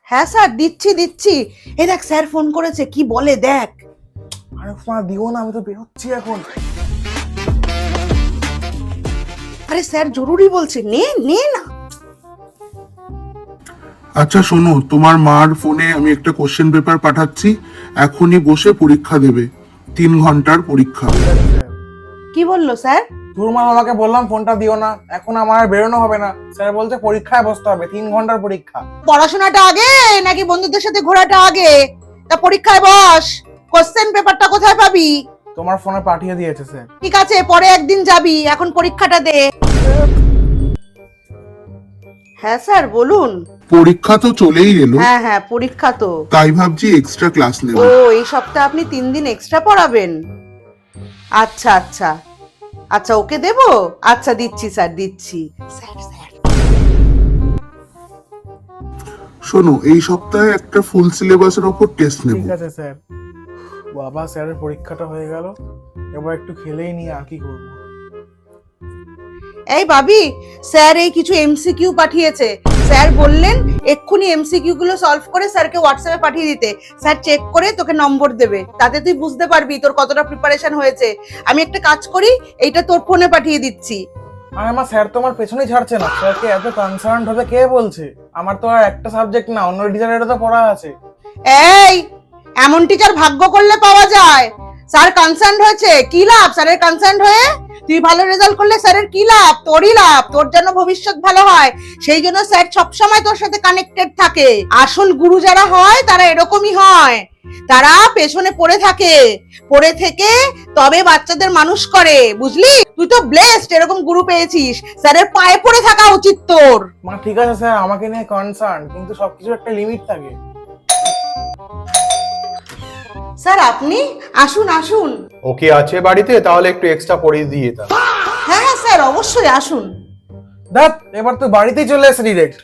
হ্যাঁ স্যার, দিচ্ছি। এই দেখ স্যার ফোন করেছে, কি বলে দেখ। আরে মা দিও না, আমি তো বেরোচ্ছি এখন। আরে স্যার জরুরি বলছে, নে না। আচ্ছা শোনো, তোমার মার ফোনে আমি একটা কোশ্চেন পেপার পাঠাচ্ছি, এখনই বসে পরীক্ষা দেবে। 3 ঘন্টার পরীক্ষা। কি বললো স্যার? তোর মা আমাকে বললাম ফোনটা দিও না, এখন আমার আর বেরোনো হবে না। স্যার বলছে পরীক্ষায় বসতে হবে, 3 ঘন্টার পরীক্ষা। পড়াশোনাটা আগে নাকি বন্ধুদের সাথে ঘোরাটা আগে? তা পরীক্ষায় বস, কোশ্চেন পেপারটা কোথায় পাবি? তোমার ফোনে পাঠিয়ে দিয়েছে স্যার। ঠিক আছে, পরে একদিন যাবি, এখন পরীক্ষাটা দে। হ্যাঁ স্যার বলুন। পরীক্ষা তো চলেই এলো, হ্যাঁ পরীক্ষা তো। তাই ভাবছি এক্সট্রা ক্লাস নেব। ও, এই সপ্তাহে আপনি 3 দিন এক্সট্রা পড়াবেন? আচ্ছা ওকে দেবো। আচ্ছা দিচ্ছি স্যার, দিচ্ছি। শোনো, এই সপ্তাহে একটা ফুল সিলেবাসের উপর টেস্ট নেব। ঠিক আছে স্যার। বাবা, স্যারের পরীক্ষাটা হয়ে গেল, এবার একটু খেলেই নিয়ে আর কি করবো। এই ভাবি, স্যার এই কিছু এমসিকিউ পাঠিয়েছে। স্যার বললেন এক্ষুনি এমসিকিউ গুলো সলভ করে স্যারকে হোয়াটসঅ্যাপে পাঠিয়ে দিতে। স্যার চেক করে তোকে নম্বর দেবে, তাতে তুই বুঝতে পারবি তোর কতটা প্রিপারেশন হয়েছে। আমি একটা কাজ করি, এইটা তোর ফোনে পাঠিয়ে দিচ্ছি। আরে মা, স্যার তো আমার পেছনেই ছাড়ছে না। স্যারকে এত কনসার্ন হতে কে বলছে? আমার তো আর একটা সাবজেক্ট না, অন্য টিচারেরও তো পড়া আছে। এই, এমন টিচার ভাগ্য করলে পাওয়া যায়। স্যার কনসার্ন হয়েছে, কি লাভ স্যারের কনসার্ন হয়ে? তুই ভালো রেজাল্ট করলে স্যারের কি লাভ? তোরই লাভ, তোর জন্য ভবিষ্যৎ ভালো হয়। সেই জন্য স্যার সবসময় তোর সাথে কানেক্টেড থাকে। আসল গুরু যারা হয় তারা এরকমই হয়, তারা পেছনে পড়ে থাকে, পড়ে থেকে তবে বাচ্চাদের মানুষ করে, বুঝলি? তুই তো ব্লেসড, এরকম গুরু পেয়েছিস। স্যারের পায়ে পড়ে থাকা উচিত তোর। মা ঠিক আছে স্যার, আমাকে নিয়ে কনসার্ন, কিন্তু সবকিছুর একটা লিমিট থাকে। স্যার আপনি আসুন। ওকে আছে বাড়িতে, তাহলে একটু এক্সট্রা পড়িয়ে দিয়ে দাও। হ্যাঁ স্যার অবশ্যই আসুন। দেখ, এবার তো বাড়িতেই চলে এসে ডিরেক্ট।